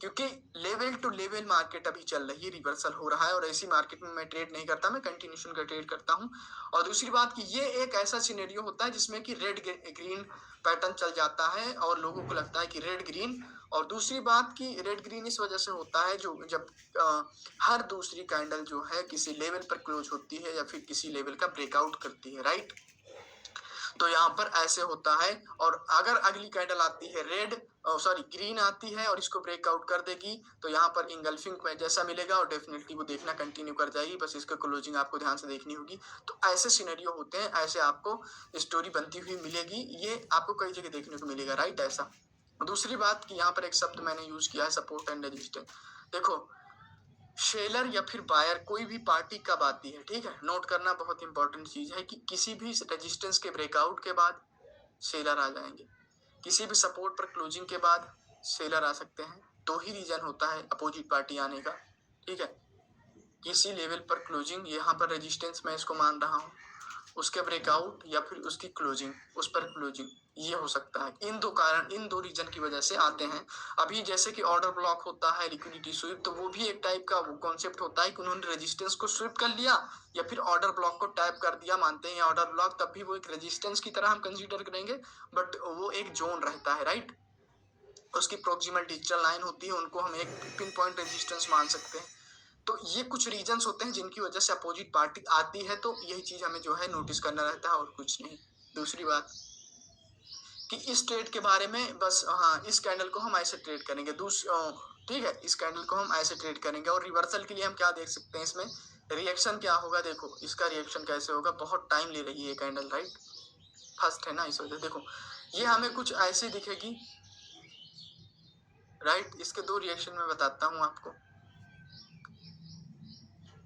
[SPEAKER 1] क्योंकि लेवल टू लेवल मार्केट अभी चल रही है, रिवर्सल हो रहा है, और ऐसी मार्केट में मैं ट्रेड नहीं करता, मैं कंटिन्यूशन का ट्रेड करता हूँ। और दूसरी बात कि ये एक ऐसा सिनेरियो होता है जिसमें कि रेड ग्रीन पैटर्न चल जाता है और लोगों को लगता है कि रेड ग्रीन, और दूसरी बात कि रेड ग्रीन इस वजह से होता है जो जब हर दूसरी कैंडल जो है किसी लेवल पर क्लोज होती है या फिर किसी लेवल का ब्रेकआउट करती है, राइट। तो यहाँ पर ऐसे होता है, और अगर अगली कैंडल आती है रेड, सॉरी ग्रीन आती है और इसको ब्रेकआउट कर देगी, तो यहाँ पर इंगल्फिंग जैसा मिलेगा, और डेफिनेटली वो देखना कंटिन्यू कर जाएगी, बस इसका क्लोजिंग आपको ध्यान से देखनी होगी। तो ऐसे सिनेरियो होते हैं, ऐसे आपको स्टोरी बनती हुई मिलेगी, ये आपको कई जगह देखने को मिलेगा, राइट। ऐसा दूसरी बात कि यहाँ पर एक शब्द मैंने यूज किया है, सपोर्ट एंड रेजिस्टेंस। देखो सेलर या फिर बायर कोई भी पार्टी कब आती है, ठीक है, नोट करना बहुत इंपॉर्टेंट चीज है कि किसी भी रेजिस्टेंस के ब्रेकआउट के बाद सेलर आ जाएंगे, किसी भी सपोर्ट पर क्लोजिंग के बाद सेलर आ सकते हैं, दो ही रीजन होता है अपोजिट पार्टी आने का, ठीक है। किसी लेवल पर क्लोजिंग, यहाँ पर रेजिस्टेंस मैं इसको मान रहा हूँ, उसके ब्रेकआउट या फिर उसकी क्लोजिंग, उस पर क्लोजिंग, ये हो सकता है। इन दो कारण, इन दो रीजन की वजह से आते हैं। अभी जैसे कि ऑर्डर ब्लॉक होता है, लिक्विडिटी स्वीप, तो वो भी एक टाइप का कॉन्सेप्ट होता है कि उन्होंने रेजिस्टेंस को स्वीप कर लिया या फिर ऑर्डर ब्लॉक को टैप कर दिया, मानते हैं ऑर्डर ब्लॉक, तब भी वो एक रेजिस्टेंस की तरह हम कंसीडर करेंगे, बट वो एक जोन रहता है, राइट। उसकी प्रोक्सिमल डिजिटल लाइन होती है, उनको हम एक पिन पॉइंट रेजिस्टेंस मान सकते हैं। तो ये कुछ रीजंस होते हैं जिनकी वजह से अपोजिट पार्टी आती है, तो यही चीज हमें जो है नोटिस करना रहता है और कुछ नहीं। दूसरी बात कि इस ट्रेड के बारे में बस, हाँ, इस कैंडल को हम ऐसे ट्रेड करेंगे, ठीक है, इस कैंडल को हम ऐसे ट्रेड करेंगे। और रिवर्सल के लिए हम क्या देख सकते हैं, इसमें रिएक्शन क्या होगा, देखो इसका रिएक्शन कैसे होगा, बहुत टाइम ले रही है ये कैंडल, राइट, फर्स्ट है ना, इस वजह देखो ये हमें कुछ ऐसी दिखेगी, राइट। इसके दो रिएक्शन मैं बताता हूं आपको।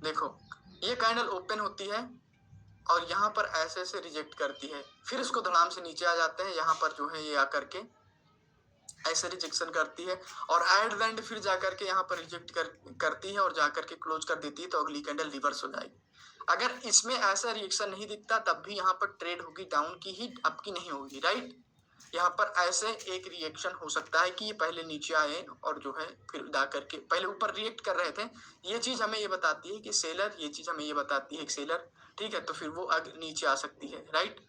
[SPEAKER 1] देखो ये कैंडल ओपन होती है और यहाँ पर ऐसे ऐसे रिजेक्ट करती है, फिर इसको धड़ाम से नीचे आ जाते हैं, यहाँ पर जो है ये आकर के ऐसे रिजेक्शन करती है और एट द एंड फिर जाकर के यहाँ पर रिजेक्ट करती है और जाकर के क्लोज कर देती है, तो अगली कैंडल रिवर्स हो जाएगी। अगर इसमें ऐसा रिएक्शन नहीं दिखता तब भी यहाँ पर ट्रेड होगी डाउन की ही, अप की नहीं होगी, राइट। यहाँ पर ऐसे एक रिएक्शन हो सकता है कि ये पहले नीचे आए और जो है फिर जा करके पहले ऊपर रिएक्ट कर रहे थे, ये चीज हमें ये बताती है कि सेलर, ये चीज हमें ये बताती है कि सेलर, ठीक है, तो फिर वो नीचे आ सकती है, राइट।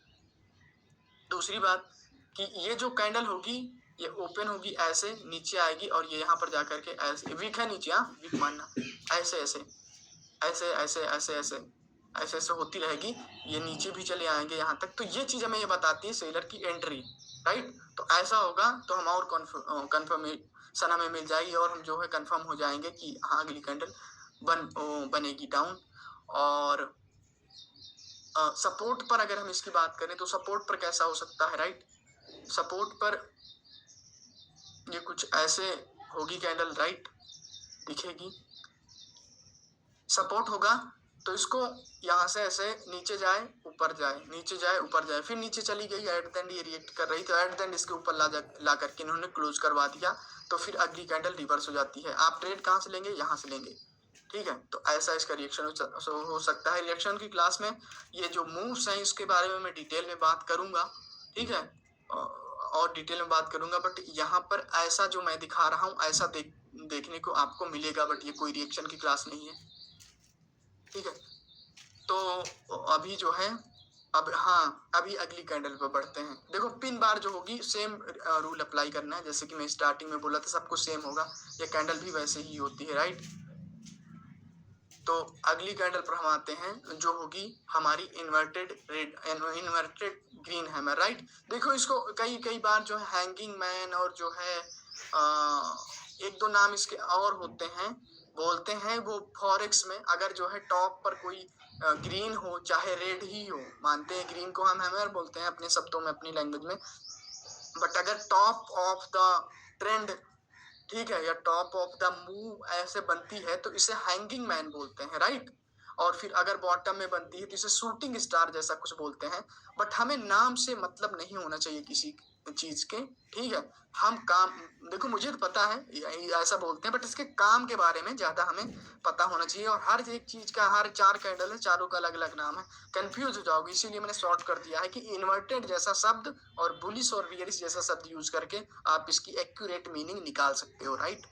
[SPEAKER 1] दूसरी बात कि ये जो कैंडल होगी ये ओपन होगी ऐसे, नीचे आएगी और ये यहाँ पर जाकर के ऐसे वीक है नीचे, हाँ वीक मानना, ऐसे ऐसे ऐसे ऐसे ऐसे ऐसे ऐसे ऐसे होती रहेगी, ये नीचे भी चले आएंगे यहाँ तक, तो ये चीज हमें ये बताती है सेलर की एंट्री, राइट। तो ऐसा होगा तो हम और कंफर्मेशन हमें मिल जाएगी और हम जो है कंफर्म हो जाएंगे कि हाँ अगली कैंडल बनेगी डाउन। और सपोर्ट पर अगर हम इसकी बात करें तो सपोर्ट पर कैसा हो सकता है, राइट। सपोर्ट पर ये कुछ ऐसे होगी कैंडल, राइट, दिखेगी, सपोर्ट होगा तो इसको यहाँ से ऐसे नीचे जाए ऊपर जाए, नीचे जाए ऊपर जाए, फिर नीचे चली गई, एट द एंड ये रिएक्ट कर रही, तो एट द एंड इसके ऊपर ला करके इन्होंने क्लोज करवा दिया, तो फिर अगली कैंडल रिवर्स हो जाती है। आप ट्रेड कहाँ से लेंगे, यहाँ से लेंगे, ठीक है। तो ऐसा इसका रिएक्शन हो सकता है। रिएक्शन की क्लास में ये जो मूव्स हैं इसके बारे में मैं डिटेल में बात करूंगा, ठीक है, और डिटेल में बात करूंगा, बट यहाँ पर ऐसा जो मैं दिखा रहा हूँ ऐसा देखने को आपको मिलेगा, बट ये कोई रिएक्शन की क्लास नहीं है, ठीक है। तो अभी जो है अब हाँ अभी अगली कैंडल पर बढ़ते हैं। देखो पिन बार जो होगी सेम रूल अप्लाई करना है, जैसे कि मैं स्टार्टिंग में बोला था सबको सेम होगा, ये कैंडल भी वैसे ही होती है, राइट। तो अगली कैंडल पर हम आते हैं जो होगी हमारी inverted red, inverted green hammer, right. देखो इसको कई कई बार जो है हैंगिंग मैन और जो है एक दो नाम इसके और होते हैं, बोलते हैं वो फॉरेक्स में, अगर जो है टॉप पर कोई ग्रीन हो चाहे रेड ही हो, मानते हैं ग्रीन को हम हैमर बोलते हैं अपने शब्दों में अपनी लैंग्वेज में, बट अगर टॉप ऑफ द ट्रेंड, ठीक है, या टॉप ऑफ द मूव ऐसे बनती है तो इसे हैंगिंग मैन बोलते हैं, राइट। और फिर अगर बॉटम में बनती है तो इसे शूटिंग स्टार जैसा कुछ बोलते हैं, बट हमें नाम से मतलब नहीं होना चाहिए किसी चीज के, ठीक है। हम काम, देखो मुझे तो पता है ऐसा बोलते हैं, बट इसके काम के बारे में ज्यादा हमें पता होना चाहिए। और हर एक चीज का, हर चार कैंडल है, चारों का अलग अलग नाम है, कंफ्यूज हो जाओगे, इसीलिए मैंने शॉर्ट कर दिया है कि इन्वर्टेड जैसा शब्द और बुलिश और बियरिश जैसा शब्द यूज करके आप इसकी एक्यूरेट मीनिंग निकाल सकते हो, राइट।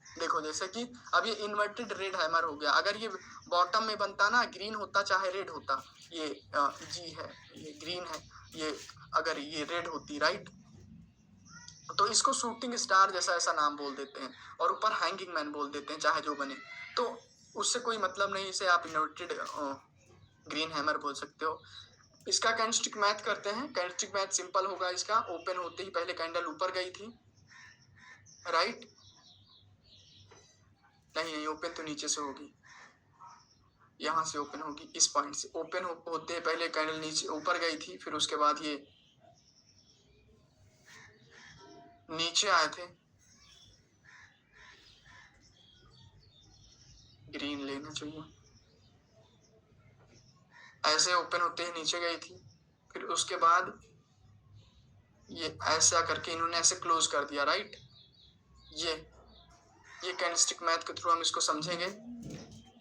[SPEAKER 1] देखो जैसे कि अब ये इन्वर्टेड रेड हैमर हो गया, अगर ये बॉटम में बनता ना, ग्रीन होता चाहे रेड होता, ये जी है, ये ग्रीन है, ये अगर ये रेड होती, राइट, तो इसको शूटिंग स्टार जैसा ऐसा नाम बोल देते हैं और ऊपर हैंगिंग मैन बोल देते हैं, चाहे जो बने, तो उससे कोई मतलब नहीं, इसे आप इन्वर्टेड ग्रीन हैमर बोल सकते हो। इसका कैंडलस्टिक मैथ करते हैं। कैंडलस्टिक मैथ सिंपल होगा इसका, ओपन होते ही पहले कैंडल ऊपर गई थी, राइट, नहीं ओपन तो नीचे से होगी, यहाँ से ओपन होगी, इस पॉइंट से ओपन होते पहले कैंडल नीचे ऊपर गई थी, फिर उसके बाद ये नीचे आए थे, ग्रीन लेना चाहिए, ऐसे ओपन होते ही नीचे गई थी, फिर उसके बाद ये ऐसा करके इन्होंने ऐसे क्लोज कर दिया, राइट। ये कैंडलस्टिक मैथ के थ्रू हम इसको समझेंगे।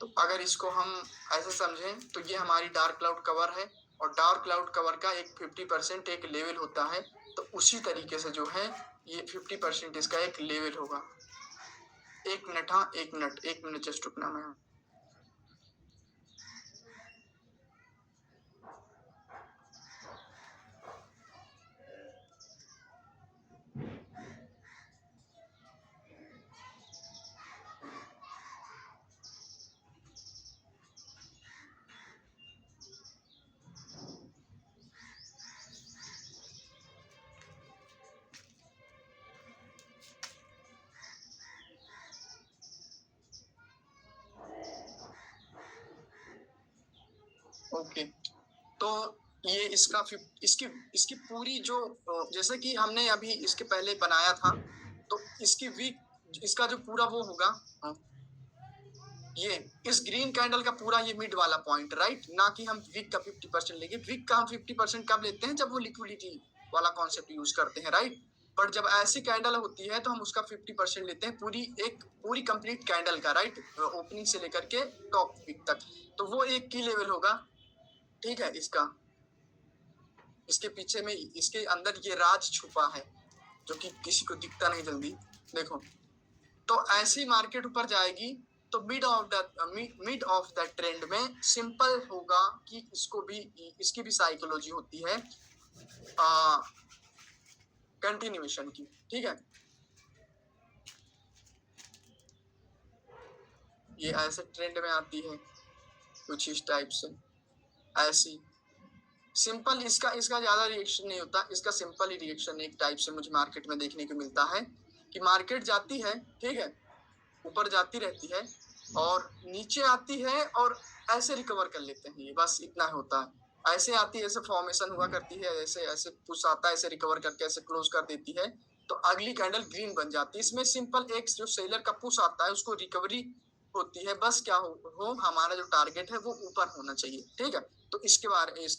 [SPEAKER 1] तो अगर इसको हम ऐसे समझें तो ये हमारी डार्क क्लाउड कवर है और डार्क क्लाउड कवर का एक 50% एक लेवल होता है, तो उसी तरीके से जो है ये 50% इसका एक लेवल होगा। एक मिनट, हाँ एक मिनट जस्ट रुकना मैं, ओके, तो ये इसकी इसकी पूरी जो जैसे कि हमने अभी इसके पहले बनाया था, तो इसका जो पूरा वो होगा, ये इस ग्रीन कैंडल का पूरा ये मिड वाला पॉइंट, राइट, ना कि हम वीक का 50% लेंगे। वीक का हम 50% कब लेते हैं, जब वो लिक्विडिटी वाला कॉन्सेप्ट यूज करते हैं, राइट। बट जब ऐसी कैंडल होती है तो हम उसका 50% लेते हैं, पूरी कंप्लीट कैंडल का, राइट, ओपनिंग से लेकर के टॉप वीक तक। तो वो एक की लेवल होगा, ठीक है। इसके पीछे में, इसके अंदर ये राज छुपा है जो कि किसी को दिखता नहीं जल्दी। देखो, तो ऐसी मार्केट ऊपर जाएगी तो मिड ऑफ द ट्रेंड में सिंपल होगा कि इसकी भी साइकोलॉजी होती है कंटिन्यूएशन की, ठीक है। ये ऐसे ट्रेंड में आती है कुछ इस टाइप से, ऐसी सिंपल। इसका ज्यादा रिएक्शन नहीं होता, इसका सिंपल ही रिएक्शन एक टाइप से मुझे मार्केट में देखने को मिलता है कि मार्केट जाती है, ठीक है, ऊपर जाती रहती है और नीचे आती है और ऐसे रिकवर कर लेते हैं, ये बस इतना होता है। ऐसे आती है, ऐसे फॉर्मेशन हुआ करती है, ऐसे ऐसे पुश आता है, ऐसे रिकवर करके ऐसे क्लोज कर देती है, तो अगली कैंडल ग्रीन बन जाती है। इसमें सिंपल एक जो सेलर का पुश आता है उसको रिकवरी होती है, बस क्या हो हमारा जो टारगेट है वो ऊपर होना चाहिए, ठीक है। तो इसके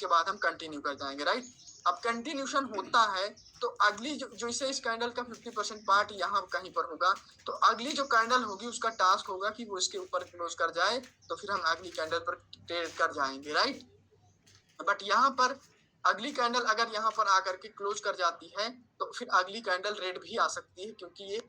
[SPEAKER 1] बाद हम कंटिन्यू कर जाएंगे, राइट। अब कंटिन्यूशन होता है तो अगली जो इसे इस कैंडल का 50% पार्ट यहाँ कहीं पर होगा, तो अगली जो कैंडल होगी उसका टास्क होगा कि वो इसके ऊपर क्लोज कर जाए, तो फिर हम अगली कैंडल पर ट्रेड कर जाएंगे, राइट। बट यहाँ पर अगली कैंडल अगर यहाँ पर आकर के क्लोज कर जाती है तो फिर अगली कैंडल रेड भी आ सकती है, क्योंकि ये